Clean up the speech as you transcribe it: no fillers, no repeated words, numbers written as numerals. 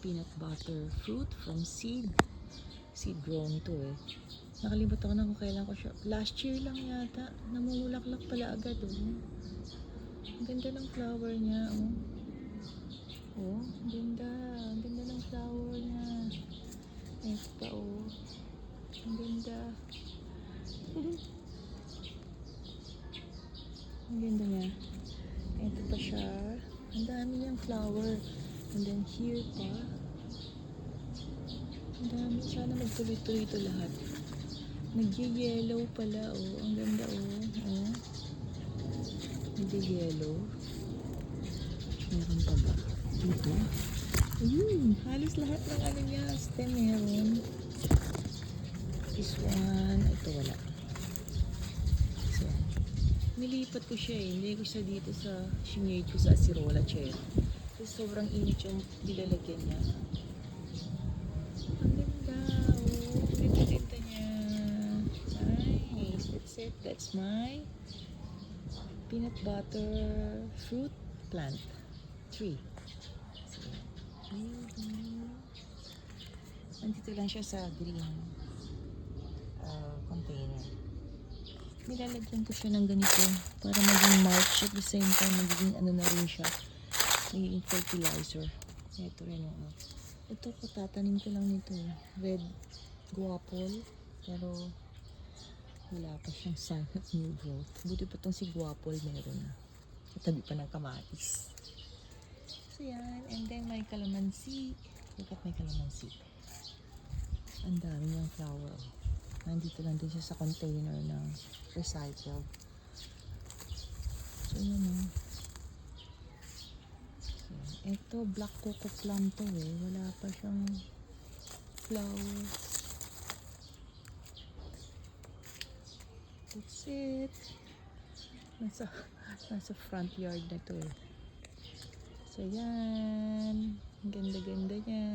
peanut butter fruit from seed. Seed grown to eh. Nakalimutan ko na kung kailan ko siya. Last year lang yata. Namumulaklak pala agad oh. Ang ganda ng flower niya oh. Oh, ang ganda. Ang ganda ng flower niya. Ito pa oh. Ang ganda. Ang ganda niya. Ito pa siya. Ang dami niyang flower. And then here pa. Ang dami. Sana magtuloy-tuloy ito lahat. Nag-yellow pala oh. Ang ganda oh. Oh. Nag-yellow. Meron pa ba? Ito. Ayun. Halos lahat ng ano niya. Stem meron. This one. Ito wala. So, nilipat ko siya eh. Hindi ko siya dito sa shinade ko sa Acerola chair. Kasi sobrang init yung nilalagyan niya. Ang ganda. Oh. Ang ganda niya. Nice. That's it. That's my peanut butter fruit plant tree. So, nandito lang siya sa green container. Nilalagyan ko siya ng ganito para maging mulch at the same time magiging ano na rin siya, magiging fertilizer. Ito rin oh. Ito ko tatanim ko lang nito red guapol pero wala pa siyang sign of new growth. Buti pa itong si guapol meron na. Katabi pa ng kamatis. So yan, and then may calamansi. Look at my calamansi. Ang dami niyang flower. Nandito lang din siya sa container ng recycled. So yun o. So, ito black coco plum to eh. Wala pa siyang flower. That's it. Nasa front yard na to eh. So yan. Ganda-ganda niya.